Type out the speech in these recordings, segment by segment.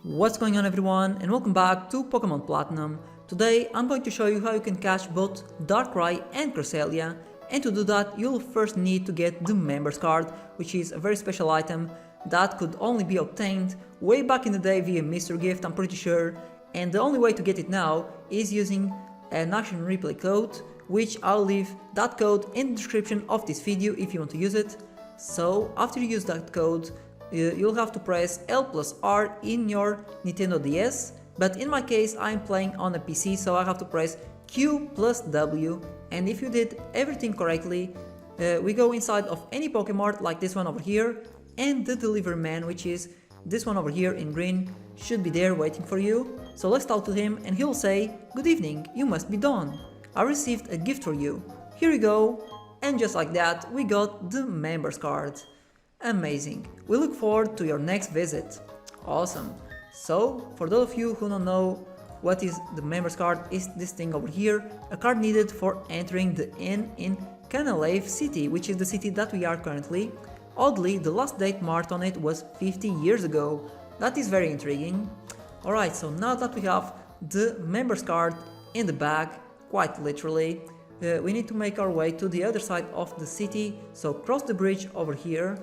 What's going on everyone, and welcome back to Pokemon Platinum. Today I'm going to show you how you can catch both Darkrai and Cresselia, and to do that you'll first need to get the Members card, which is a very special item that could only be obtained way back in the day via Mr. Gift, I'm pretty sure, and the only way to get it now is using an action replay code, which I'll leave that code in the description of this video if you want to use it. So after you use that code, you'll have to press L plus R in your Nintendo DS, but in my case I'm playing on a PC, so I have to press Q plus W, and if you did everything correctly, we go inside of any Pokemart like this one over here, and the delivery man, which is this one over here in green, should be there waiting for you. So let's talk to him and he'll say, "Good evening, you must be Dawn. I received a gift for you. Here you go." And just like that, we got the Members card. Amazing. We look forward to your next visit. Awesome. So, for those of you who don't know what is the Members card, is this thing over here, a card needed for entering the inn in Canalave City, which is the city that we are currently. Oddly, the last date marked on it was 50 years ago. That is very intriguing. Alright, so now that we have the Members card in the bag, quite literally, we need to make our way to the other side of the city, so cross the bridge over here.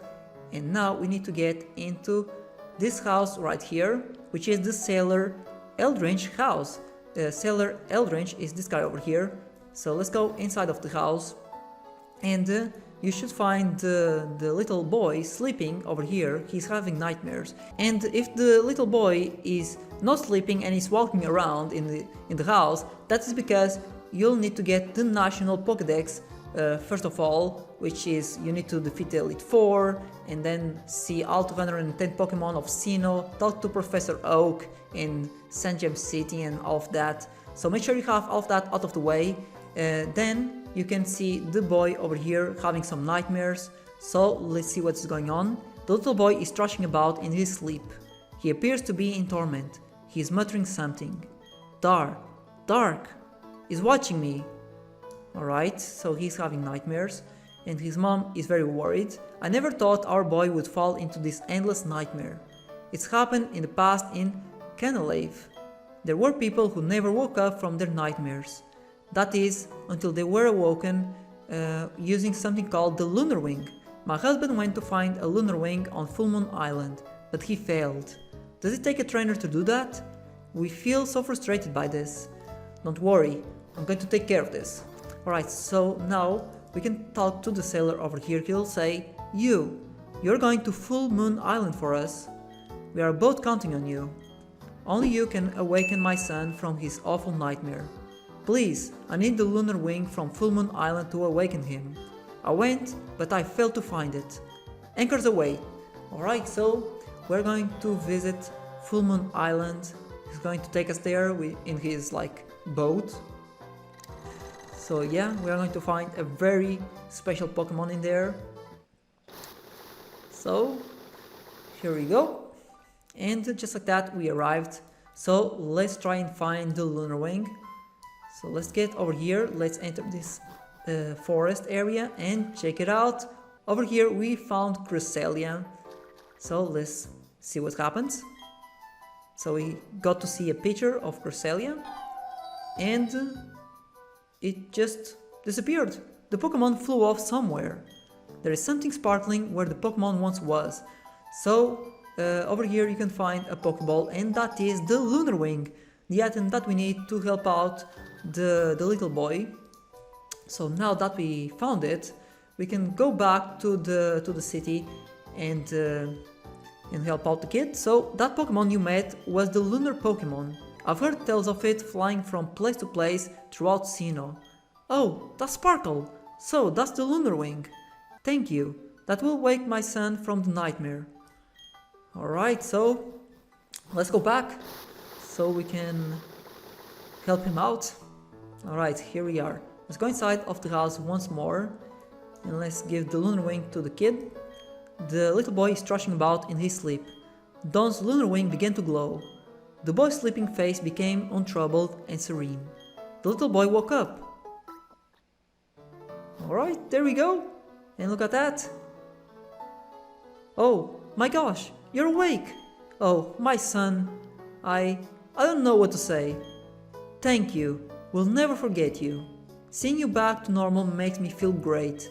And now we need to get into this house right here, which is the Sailor Eldrinch house. Sailor Eldrinch is this guy over here. So let's go inside of the house, and you should find the little boy sleeping over here. He's having nightmares, and if the little boy is not sleeping and is walking around in the house, that is because you'll need to get the National Pokédex. First of all, which is you need to defeat the Elite Four, and then see all 210 Pokemon of Sinnoh, talk to Professor Oak in Sanjem City and all of that. So make sure you have all of that out of the way. Then you can see the boy over here having some nightmares. So let's see what's going on. The little boy is thrashing about in his sleep. He appears to be in torment. He is muttering something. Dark is watching me. Alright, so he's having nightmares, and his mom is very worried. I never thought our boy would fall into this endless nightmare. It's happened in the past in Canalave. There were people who never woke up from their nightmares. That is, until they were awoken using something called the Lunar Wing. My husband went to find a Lunar Wing on Full Moon Island, but he failed. Does it take a trainer to do that? We feel so frustrated by this. Don't worry, I'm going to take care of this. Alright, so now we can talk to the sailor over here. He'll say, You're going to Full Moon Island for us. We are both counting on you. Only you can awaken my son from his awful nightmare. Please, I need the Lunar Wing from Full Moon Island to awaken him. I went, but I failed to find it. Anchors away. Alright, so we're going to visit Full Moon Island. He's going to take us there in his boat. So yeah, we are going to find a very special Pokemon in there. So here we go, and just like that we arrived. So let's try and find the Lunar Wing. So let's get over here, let's enter this forest area and check it out. Over here we found Cresselia, so let's see what happens. So we got to see a picture of Cresselia, and it just disappeared. The Pokemon flew off somewhere. There is something sparkling where the Pokemon once was. So over here you can find a Pokeball, and that is the Lunar Wing, the item that we need to help out the little boy. So now that we found it, we can go back to the city and help out the kid. So that Pokemon you met was the Lunar Pokemon. I've heard tales of it flying from place to place throughout Sinnoh. Oh, that's Sparkle! So that's the Lunar Wing. Thank you. That will wake my son from the nightmare. Alright, so let's go back so we can help him out. Alright, here we are. Let's go inside of the house once more, and let's give the Lunar Wing to the kid. The little boy is thrashing about in his sleep. Dawn's Lunar Wing began to glow. The boy's sleeping face became untroubled and serene. The little boy woke up. Alright, there we go. And look at that. Oh, my gosh, you're awake. Oh, my son. I don't know what to say. Thank you, we'll never forget you. Seeing you back to normal makes me feel great.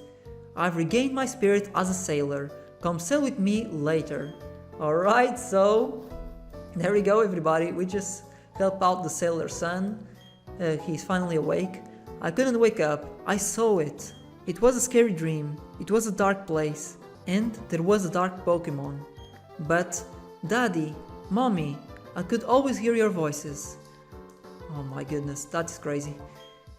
I've regained my spirit as a sailor. Come sail with me later. Alright, so there we go everybody, we just helped out the sailor's son. He's finally awake. I couldn't wake up, I saw it. It was a scary dream, it was a dark place, and there was a dark Pokémon. But, Daddy, Mommy, I could always hear your voices. Oh my goodness, that is crazy.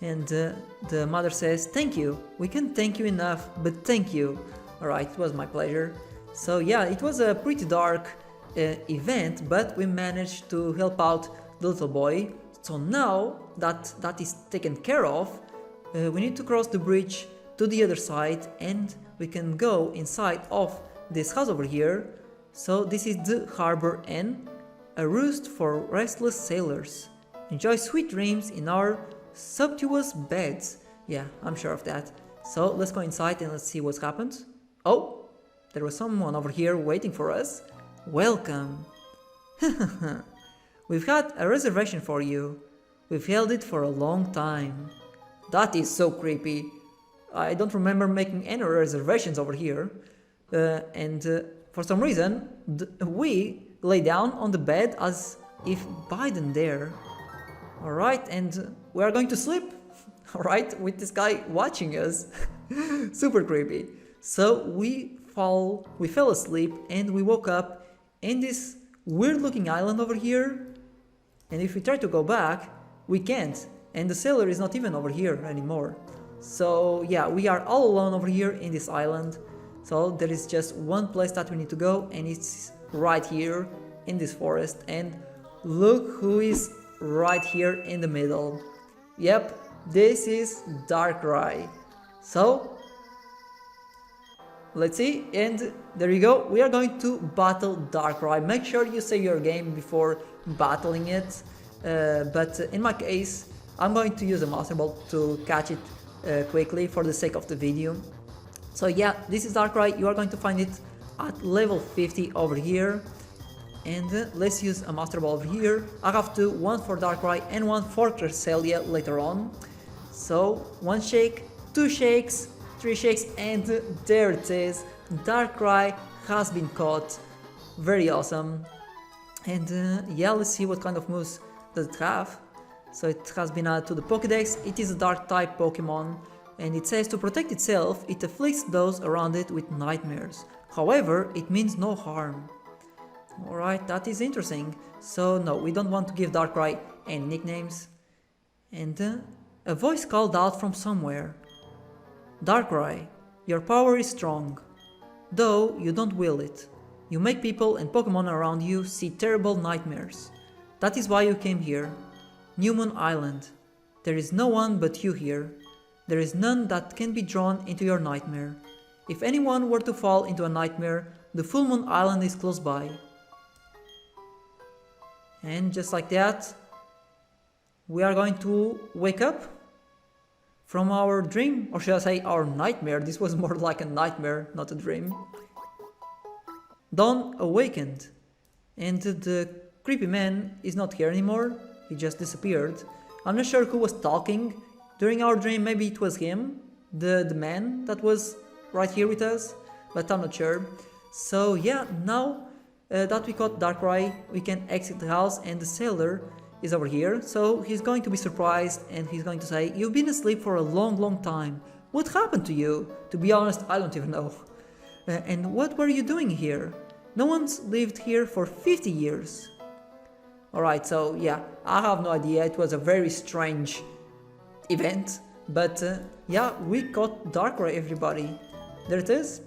And the mother says, thank you, we can't thank you enough, but thank you. Alright, it was my pleasure. So yeah, it was a pretty dark event, but we managed to help out the little boy. So now that that is taken care of, we need to cross the bridge to the other side and we can go inside of this house over here. So this is the harbor inn, a roost for restless sailors. Enjoy sweet dreams in our sumptuous beds. Yeah, I'm sure of that. So let's go inside and let's see what's happened. Oh, there was someone over here waiting for us. Welcome. We've had a reservation for you. We've held it for a long time. That is so creepy. I don't remember making any reservations over here. For some reason, we lay down on the bed as if Biden there. Alright, and we are going to sleep. Alright, with this guy watching us. Super creepy. So we fell asleep and we woke up in this weird looking island over here. And if we try to go back, we can't. And the sailor is not even over here anymore. So yeah, we are all alone over here in this island. So there is just one place that we need to go, and it's right here in this forest. And look who is right here in the middle. Yep, this is Darkrai. So let's see, and there you go. We are going to battle Darkrai. Make sure you save your game before battling it. But in my case, I'm going to use a Master Ball to catch it quickly for the sake of the video. So yeah, this is Darkrai. You are going to find it at level 50 over here. And let's use a Master Ball over here. I have two, one for Darkrai and one for Cresselia later on. So one shake, two shakes, three shakes, and there it is. Darkrai has been caught. Very awesome. And yeah, let's see what kind of moves does it have. So it has been added to the Pokédex. It is a dark type Pokémon. And it says to protect itself, it afflicts those around it with nightmares. However, it means no harm. Alright, that is interesting. So no, we don't want to give Darkrai any nicknames. And a voice called out from somewhere. Darkrai, your power is strong, though you don't will it. You make people and Pokémon around you see terrible nightmares. That is why you came here. New Moon Island. There is no one but you here. There is none that can be drawn into your nightmare. If anyone were to fall into a nightmare, the Full Moon Island is close by. And just like that, we are going to wake up from our dream, or should I say our nightmare. This was more like a nightmare, not a dream. Dawn awakened, and the creepy man is not here anymore. He just disappeared. I'm not sure who was talking during our dream. Maybe it was him, the man that was right here with us, but I'm not sure. So yeah, now that we caught Darkrai, we can exit the house, and the sailor is over here. So he's going to be surprised and he's going to say, "You've been asleep for a long time. What happened to you?" To be honest, I don't even know. And what were you doing here? No one's lived here for 50 years. Alright, so yeah, I have no idea. It was a very strange event. But yeah, we caught Darkrai, everybody. There it is,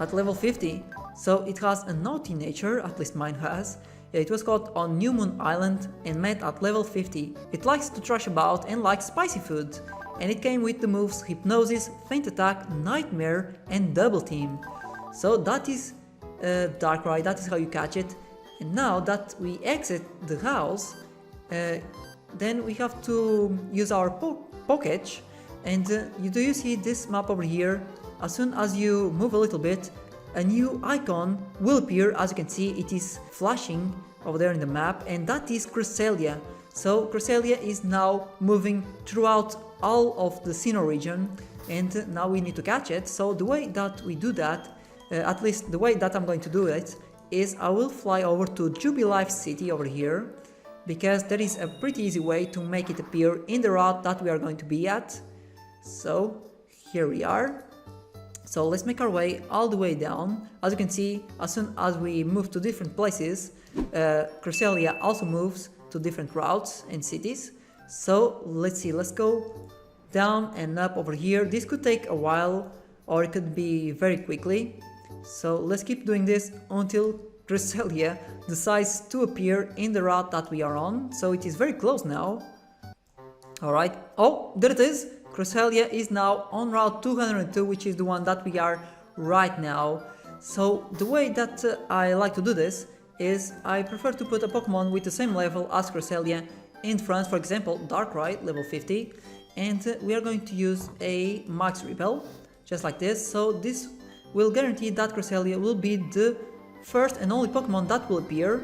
at level 50. So it has a naughty nature, at least mine has. It was caught on New Moon Island and met at level 50. It likes to thrash about and likes spicy food. And it came with the moves Hypnosis, Feint Attack, Nightmare and Double Team. So that is Darkrai, that is how you catch it. And now that we exit the house, then we have to use our Poketch. And do you see this map over here? As soon as you move a little bit, a new icon will appear. As you can see, it is flashing over there in the map, and that is Cresselia. So Cresselia is now moving throughout all of the Sinnoh region, and now we need to catch it. So the way that we do that, at least the way that I'm going to do it, is I will fly over to Jubilife City over here, because there is a pretty easy way to make it appear in the route that we are going to be at. So here we are. So let's make our way all the way down. As you can see, as soon as we move to different places, Cresselia also moves to different routes and cities. So let's see, let's go down and up over here. This could take a while, or it could be very quickly. So let's keep doing this until Cresselia decides to appear in the route that we are on. So it is very close now. Alright, oh, there it is! Cresselia is now on route 202, which is the one that we are right now. So the way that I like to do this is I prefer to put a Pokemon with the same level as Cresselia in front, for example Darkrai, level 50, and we are going to use a Max Repel, just like this. So this will guarantee that Cresselia will be the first and only Pokemon that will appear.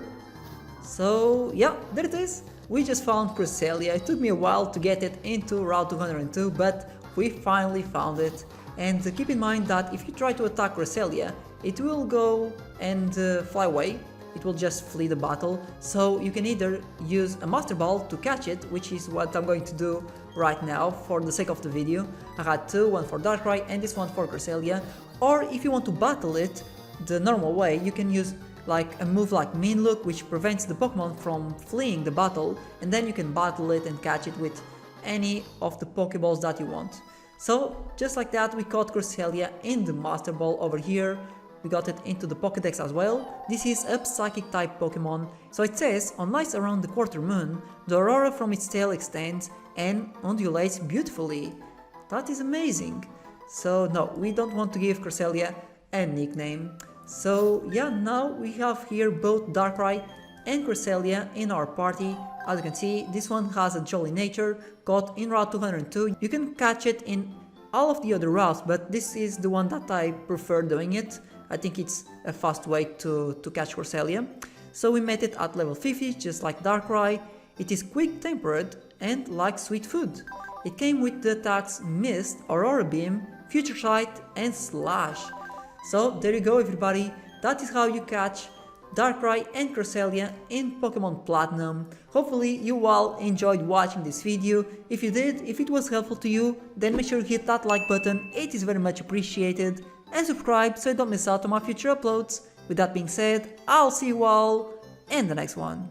So yeah, there it is! We just found Cresselia. It took me a while to get it into Route 202, but we finally found it. And keep in mind that if you try to attack Cresselia, it will go and fly away. It will just flee the battle. So you can either use a Master Ball to catch it, which is what I'm going to do right now for the sake of the video. I had two, one for Darkrai and this one for Cresselia. Or if you want to battle it the normal way, you can use like a move like Mean Look, which prevents the Pokemon from fleeing the battle, and then you can battle it and catch it with any of the Pokeballs that you want. So just like that, we caught Cresselia in the Master Ball over here. We got it into the Pokédex as well. This is a Psychic type Pokemon. So it says, on nights around the quarter moon, the aurora from its tail extends and undulates beautifully. That is amazing. So no, we don't want to give Cresselia a nickname. So yeah, now we have here both Darkrai and Cresselia in our party. As you can see, this one has a jolly nature, caught in Route 202. You can catch it in all of the other routes, but this is the one that I prefer doing it. I think it's a fast way to catch Cresselia. So we met it at level 50, just like Darkrai. It is quick-tempered and likes sweet food. It came with the attacks Mist, Aurora Beam, Future Sight and Slash. So there you go everybody, that is how you catch Darkrai and Cresselia in Pokemon Platinum. Hopefully you all enjoyed watching this video. If you did, if it was helpful to you, then make sure you hit that like button, it is very much appreciated. And subscribe so you don't miss out on my future uploads. With that being said, I'll see you all in the next one.